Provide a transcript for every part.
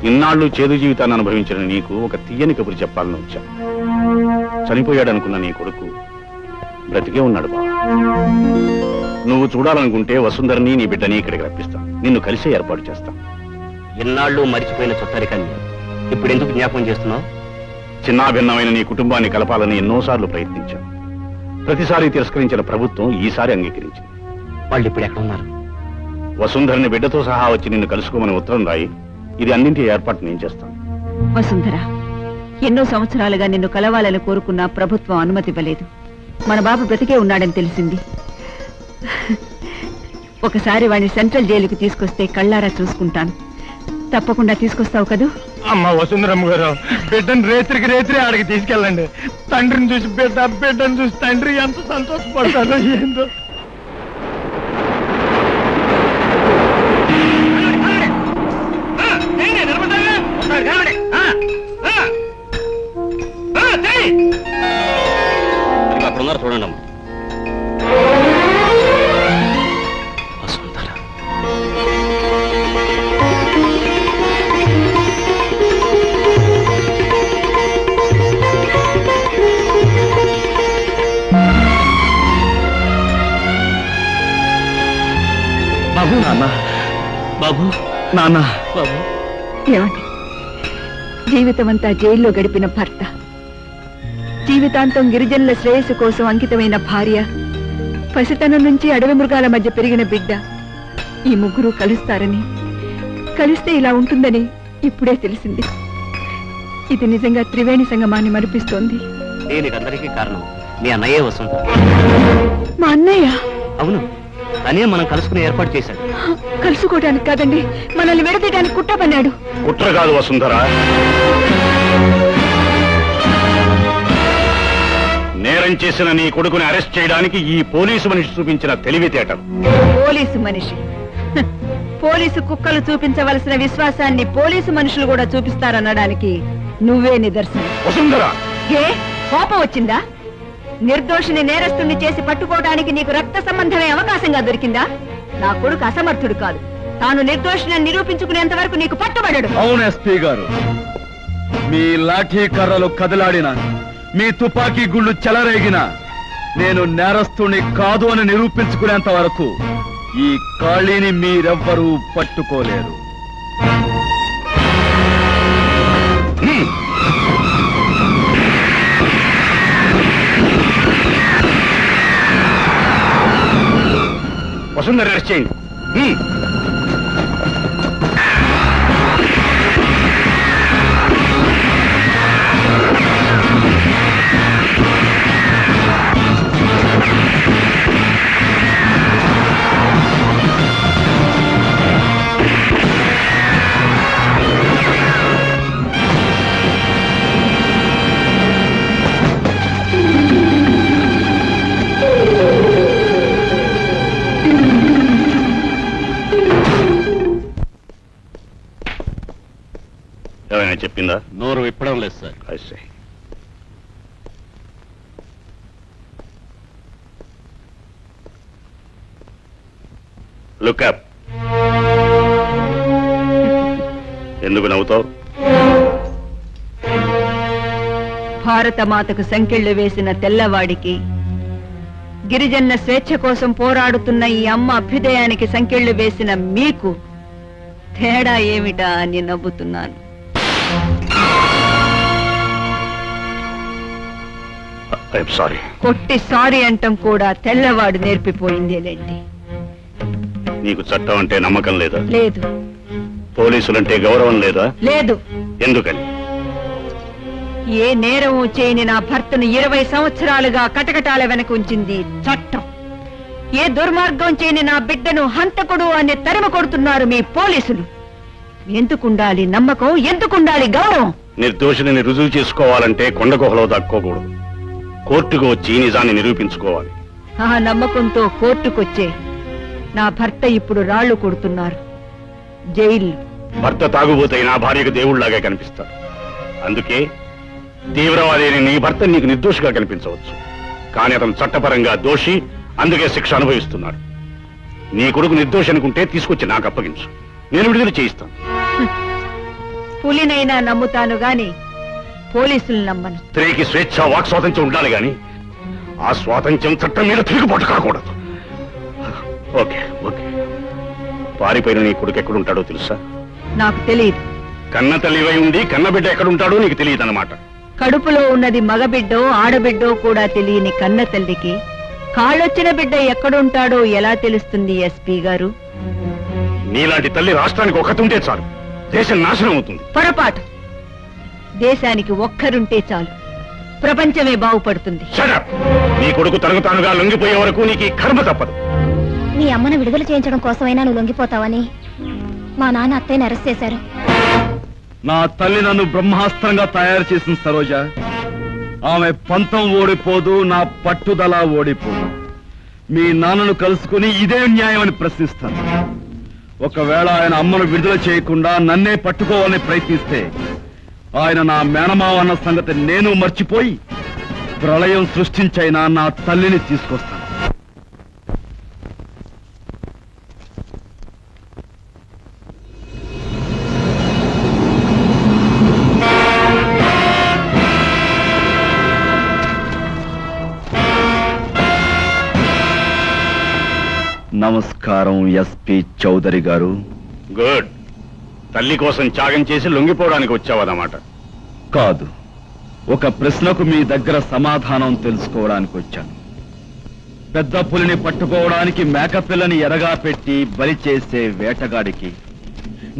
ఇన్నాళ్ళు చేదు జీవితాన్ని అనుభవించిన నీకు ఒక తీయని కబురు చెప్పాలని వచ్చా. చనిపోయాడనుకున్న నీ కొడుకు బ్రతికే ఉన్నాడు బావా. నువ్వు చూడాలనుకుంటే వసుంధరని నీ బిడ్డని ఇక్కడికి రప్పిస్తాను. నిన్ను కలిసే ఏర్పాటు చేస్తాను. ఇన్నాళ్ళు మరిచిపోయిన చుట్టరికాన్ని ఇప్పుడు ఎందుకు జ్ఞాపకం చేస్తున్నావు? చిన్నాభిన్నమైన నీ కుటుంబాన్ని కలపాలని ఎన్నోసార్లు ప్రయత్నించాను. ప్రతిసారి తిరస్కరించిన ప్రభుత్వం ఈసారి అంగీకరించింది. వాళ్ళు ఇప్పుడు ఎక్కడ ఉన్నారు? వసుంధరని బిడ్డతో సహా వచ్చి నిన్ను కలుసుకోమని ఉత్తరం రాయి. ఇది అన్నింటి ఏర్పాటు నేను చేస్తాను. వసుంధర, ఎన్నో సంవత్సరాలుగా నిన్ను కలవాలని కోరుకున్న ప్రభుత్వం అనుమతి ఇవ్వలేదు. మన బాబు బ్రతికే ఉన్నాడని తెలిసింది. ఒకసారి వాడిని సెంట్రల్ జైలుకి తీసుకొస్తే కళ్ళారా చూసుకుంటాను. తప్పకుండా తీసుకొస్తావు కదూ? అమ్మ వసుంధరమ్మ గారు, బిడ్డను రేత్రికి రేత్రి ఆడికి తీసుకెళ్ళండి. తండ్రిని చూసి బిడ్డ, బిడ్డను చూసి తండ్రి ఎంత సంతోషపడతారో ఏందో. అక్కడ ఉన్నారు చూడండి. బాబు, నాన్న, బాబు, నాన్న, బాబు. ఏమండి, జీవితమంతా జైల్లో గడిపిన భర్త, జీవితాంతం గిరిజనుల శ్రేయస్సు కోసం అంకితమైన భార్య, పసితనం నుంచి అడవి మృగాల మధ్య పెరిగిన బిడ్డ, ఈ ముగ్గురు కలుస్తారని, కలిస్తే ఇలా ఉంటుందని ఇప్పుడే తెలిసింది. ఇది నిజంగా త్రివేణి సంగమాన్ని మరిపిస్తోంది. దీనికందరికీ కారణం మీ అన్నయ్యే వసంత. మా అన్నయ్య? అవును, తనే మనం కలుసుకుని ఏర్పాటు చేశాడు. కలుసుకోవడానికి కాదండి, మనల్ని విడదీయడానికి కుట్ర పన్నాడు. కుట్ర కాదు వసుంధర, నేరం చేసిన నీ కొడుకుని అరెస్ట్ చేయడానికి ఈ పోలీసు మనిషి చూపించిన తెలివితేటలు. పోలీసు మనిషి? పోలీసు కుక్కలు చూపించవలసిన విశ్వాసాన్ని పోలీసు మనుషులు కూడా చూపిస్తారనడానికి నువ్వే నిదర్శనం. వసుంధర, ఏ కోపం వచ్చిందా? నిర్దోషిని నేరస్తుని చేసి పట్టుకోవడానికి నీకు రక్త సంబంధమే అవకాశంగా దొరికిందా? నా కొడుకు అసమర్థుడు కాదు, తాను నిర్దోషిని నిరూపించుకునేంత వరకు నీకు పట్టుబడడు. అవును ఎస్పీ గారు, మీ లాఠీ కర్రలు కదలాడినా, మీ తుపాకీ గుళ్ళు చెలరేగినా నేను నేరస్తుని కాదు అని నిరూపించుకునేంత వరకు ఈ ఖాళీని మీరెవ్వరూ పట్టుకోలేరు. వసుంధర అరెస్ట్ చేయండి. ఏమైనా చెప్పిందా? నోరు విప్పడం లేదు సార్. Look up. ఎందుకు నవ్వుతావు? భారత మాతకు సంకెళ్లు వేసిన తెల్లవాడికి, గిరిజనుల స్వేచ్ఛ కోసం పోరాడుతున్న ఈ అమ్మ అభ్యుదయానికి సంకెళ్లు వేసిన మీకు తేడా ఏమిటా అని నవ్వుతున్నాను. సారీ. కొట్టి సారీ అంటం కూడా తెల్లవాడు నేర్పిపోయిందేలేండి. నీకు చట్టం అంటే నమ్మకం లేదా? లేదు. పోలీసులంటే గౌరవం లేదా? లేదు. ఎందుకని? ఏ నేరము చేయని నా భర్తను 20 సంవత్సరాలుగా కటకటాల వెనక ఉంచింది చట్టం. ఏ దుర్మార్గం చేయని నా బిడ్డను హంతకుడు అని తరిమి కొడుతున్నారు మీ పోలీసులు. ఎందుకుండాలి నమ్మకం? ఎందుకుండాలి గౌరవం? నిర్దోషిని రుజువు చేసుకోవాలంటే కొండ గుహలో దక్కోకూడదు, కోర్టుకు వచ్చి నిజాన్ని నిరూపించుకోవాలి. ఆ నమ్మకంతో కోర్టుకొచ్చే నా భర్త ఇప్పుడు రాళ్లు కొడుతున్నారు జైలు. భర్త తాగుబోతే నా భార్యకు దేవుళ్లాగా కనిపిస్తాడు. అందుకే తీవ్రవాది నీ భర్త నీకు నిర్దోషిగా కనిపించవచ్చు, కానీ అతను చట్టపరంగా దోషి, అందుకే శిక్ష అనుభవిస్తున్నాడు. నీ కొడుకు నిర్దోషి అనుకుంటే తీసుకొచ్చి నాకు అప్పగించు, నేను విడుదల చేయిస్తాను. పులినైనా నమ్ముతాను గాని పోలీసులు నమ్మను. స్త్రీకి స్వేచ్ఛ వాక్ స్వాతంత్ర్యం ఉండాలి గాని ఆ స్వాతంత్ర్యం చట్టం మీద తిరుగుబాటు కాకూడదు. Okay okay. పారిపోయిన నీ కొడుకు ఎక్కడుంటాడో తెలుసా? నాకు తెలియదు. కన్న తల్లివై ఉండి కన్నబిడ్డ ఎక్కడుంటాడో నీకు తెలియదు అన్నమాట. కడుపులో ఉన్నది మగబిడ్డో ఆడబిడ్డో కూడా తెలియని కన్న తల్లికి కాళ్ళొచ్చిన బిడ్డ ఎక్కడుంటాడో ఎలా తెలుస్తుంది ఎస్పీ గారు? నీలాంటి తల్లి రాష్ట్రానికి ఒకతుంటే చాలు, దేశం నాశనం అవుతుంది. పొరపాటు. దేశానికి ఒక్కరుంటే చాలు, ప్రపంచమే బాగుపడుతుంది. Shut up! నీ కొడుకు తనకు తానుగా లొంగిపోయే వరకు నీకు ఈ కర్మ తప్పదు. నీ అమ్మను విడుదల చేయించడం కోసమైనా నువ్వు లొంగిపోతావని మా నాన్న అత్తయ్యని అరెస్ట్ చేశారు. నా తల్లి నన్ను బ్రహ్మాస్త్రంగా తయారు చేసిన సరోజ. ఆమె పంతం ఓడిపోదు, నా పట్టుదల ఓడిపోదు. మీ నాన్నను కలుసుకుని ఇదే న్యాయం అని ప్రశ్నిస్తాను. ఒకవేళ ఆయన అమ్మను విడుదల చేయకుండా నన్నే పట్టుకోవాలని ప్రయత్నిస్తే ఆయన నా మేనమావ అన్న సంగతి నేను మర్చిపోయి ప్రళయం సృష్టించైనా నా తల్లిని తీసుకొస్తాను. నమస్కారం ఎస్పీ చౌదరి గారు. గుడ్. తల్లి కోసం త్యాగం చేసి లొంగిపోవడానికి వచ్చావన్నమాట. కాదు, ఒక ప్రశ్నకు మీ దగ్గర సమాధానం తెలుసుకోవడానికి వచ్చాను. పెద్ద పులిని పట్టుకోవడానికి మేకపిల్లని ఎరగా పెట్టి బలి చేసే వేటగాడికి,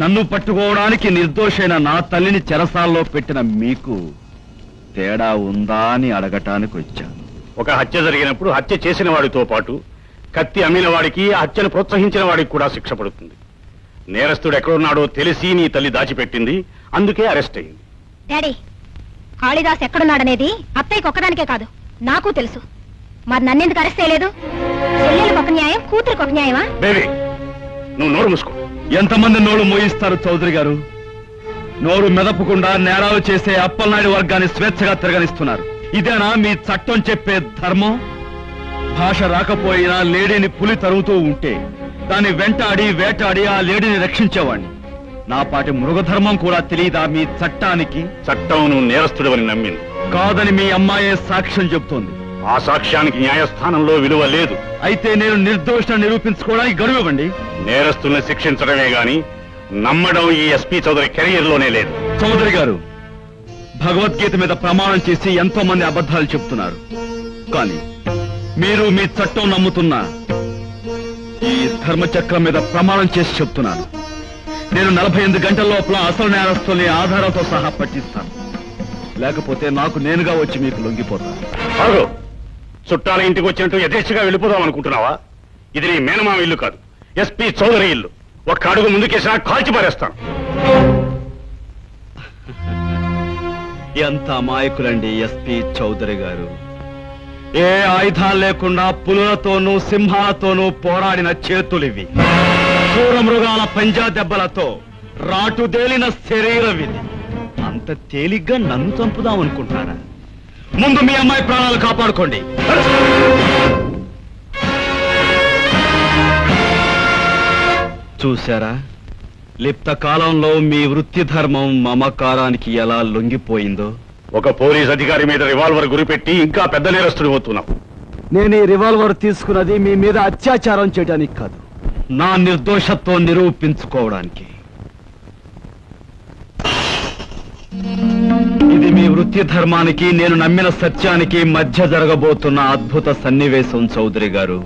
నన్ను పట్టుకోవడానికి నిర్దోషైన నా తల్లిని చెరసాల్లో పెట్టిన మీకు తేడా ఉందా అని అడగటానికి వచ్చాను. ఒక హత్య జరిగినప్పుడు హత్య చేసిన వాడితో పాటు కత్తి అమ్మిన వాడికి, ఆ హత్యను ప్రోత్సహించిన వాడికి కూడా శిక్ష పడుతుంది. నేరస్తుడు ఎక్కడున్నాడో తెలిసి నీ తల్లి దాచిపెట్టింది, అందుకే అరెస్ట్ అయింది. డాడీ, కాళిదాస్ ఎక్కడున్నాడనేది అత్తయ్యకి ఒక్కదానికే కాదు, నాకు తెలుసు. మరి నన్నెందుకు అరెస్ట్ చేయలేదు? చెల్లెలకు ఒక న్యాయం, కూతురికి ఒక న్యాయమా? బేబీ, నువ్వు నోరు మూసుకో. ఎంతమంది నోరు మోయిస్తారు చౌదరి గారు? నోరు మెదపకుండా నేరాలు చేసే అప్పలనాయుడు వర్గాన్ని స్వేచ్ఛగా తిరగనిస్తున్నారు. ఇదేనా మీ చట్టం చెప్పే ధర్మం? భాష రాకపోయినా లేడీని పులి తరుగుతూ ఉంటే దాన్ని వెంటాడి వేటాడి ఆ లేడీని రక్షించేవాణ్ణి. నా పాటి మృగధర్మం కూడా తెలియదా మీ చట్టానికి? చట్టం నువ్వు నేరస్తుడవని నమ్మింది. కాదని మీ అమ్మాయే సాక్ష్యం చెబుతోంది. ఆ సాక్ష్యానికి న్యాయస్థానంలో విలువ లేదు. అయితే నేను నిర్దోషం నిరూపించుకోవడానికి గడువు ఇవ్వండి. నేరస్తుల్ని శిక్షించడమే గాని నమ్మడం ఈ ఎస్పీ చౌదరి కెరీర్ లోనే లేదు. చౌదరి గారు, భగవద్గీత మీద ప్రమాణం చేసి ఎంతో మంది అబద్ధాలు చెప్తున్నారు. కానీ మీరు మీ చట్టం నమ్ముతున్నా ఈ ధర్మచక్రం మీద ప్రమాణం చేసి చెప్తున్నాను. నేను 48 గంటల లోపల అసలు నేరస్తుల్ని ఆధారాలతో సహా పట్టిస్తాను. లేకపోతే నాకు నేనుగా వచ్చి మీకు లొంగిపోతాను. అరుగు, చుట్టాల ఇంటికి వచ్చినట్టు యథేచ్ఛగా వెళ్ళిపోదాం అనుకుంటున్నావా? ఇది నీ మేనమామ ఇల్లు కాదు, ఎస్పీ చౌదరి ఇల్లు. ఒక్క అడుగు ముందుకేసినా కాల్చి పారేస్తాను. ఎంత అమాయకులండి ఎస్పీ చౌదరి గారు. ఏ ఆయుధాలు లేకుండా పులులతోనూ సింహాలతోనూ పోరాడిన చేతులివి. క్రూర మృగాల పంజా దెబ్బలతో రాటుదేలిన శరీరం ఇది. అంత తేలిగ్గా నన్ను చంపుదాం అనుకుంటున్నారా? ముందు మీ అమ్మాయి ప్రాణాలు కాపాడుకోండి. చూశారా, లిప్త కాలంలో మీ వృత్తి ధర్మం మమకారానికి ఎలా లొంగిపోయిందో. ఒక పోలీస్ అధికారి మీద రివాల్వర్ గురిపెట్టి ఇంకా పెద్ద నేరస్తుడు అవుతున్నావు. నేను ఈ రివాల్వర్ తీసుకున్నది మీ మీద అత్యాచారం చేయడానికి కాదు, నా నిర్దోషత్వం నిరూపించుకోవడానికి. ఇది మీ వృత్తి ధర్మానికి, నేను నమ్మిన సత్యానికి మధ్య జరగబోతున్న అద్భుత సన్నివేశం చౌదరి గారు.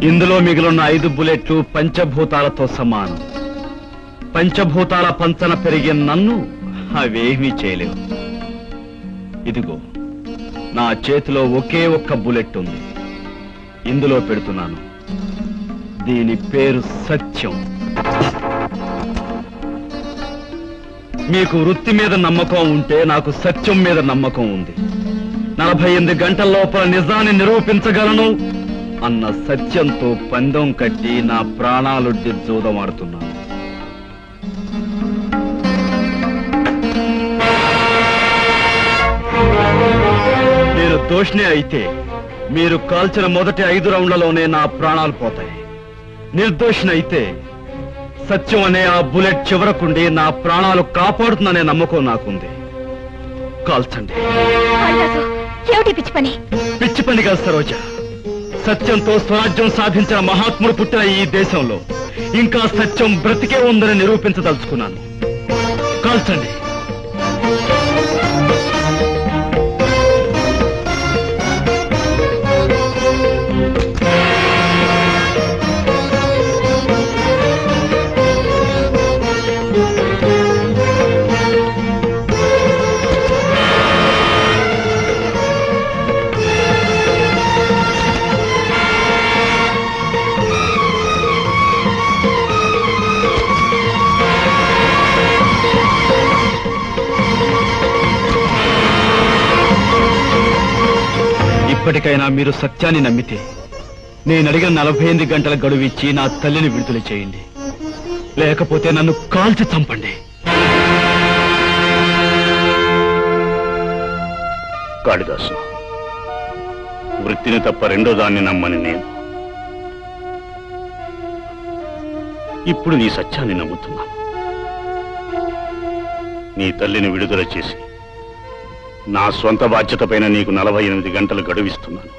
ఇందులో మిగిలిన 5 బుల్లెట్లు పంచభూతాలతో సమానం. పంచభూతాల పంచన పెరిగిన నన్ను అవేమీ చేయలేవు. ఇదిగో, నా చేతిలో ఒకే ఒక్క బుల్లెట్ ఉంది. ఇందులో పెడుతున్నాను. దీని పేరు సత్యం. మీకు వృత్తి మీద నమ్మకం ఉంటే నాకు సత్యం మీద నమ్మకం ఉంది. 48 గంటల లోపల నిజాన్ని నిరూపించగలను అన్న సత్యంతో పందెం కట్టి నా ప్రాణాలుడ్డి జూదమాడుతున్నాను. నేను దోషిని అయితే మీరు కాల్చిన మొదటి 5 రౌండ్లలోనే నా ప్రాణాలు పోతాయి. నిర్దోషినైతే సత్యం అనే ఆ బుల్లెట్ చివరకుండి నా ప్రాణాలు కాపాడుతుందనే నమ్మకం నాకుంది. కాల్చండి. కాళిదాసు, ఏమిటి పిచ్చి పని? పిచ్చి పని కాదు సరోజ. సత్యంతో స్వరాజ్యం సాధించిన మహాత్ముడు పుట్టిన ఈ దేశంలో ఇంకా సత్యం బ్రతికే ఉందని నిరూపించదలుచుకున్నాను. కాల్చండి. ఇప్పటికైనా మీరు సత్యాన్ని నమ్మితే నేను అడిగిన 48 గంటల గడువు ఇచ్చి నా తల్లిని విడుదల చేయండి. లేకపోతే నన్ను కాల్చి చంపండి. కాళిదాసు, వృత్తిని తప్ప రెండో దాన్ని నమ్మని నేను ఇప్పుడు నీ సత్యాన్ని నమ్ముతున్నాను. నీ తల్లిని విడుదల చేసి నా స్వంత బాధ్యత పైన నీకు 48 గంటలు గడువిస్తున్నాను.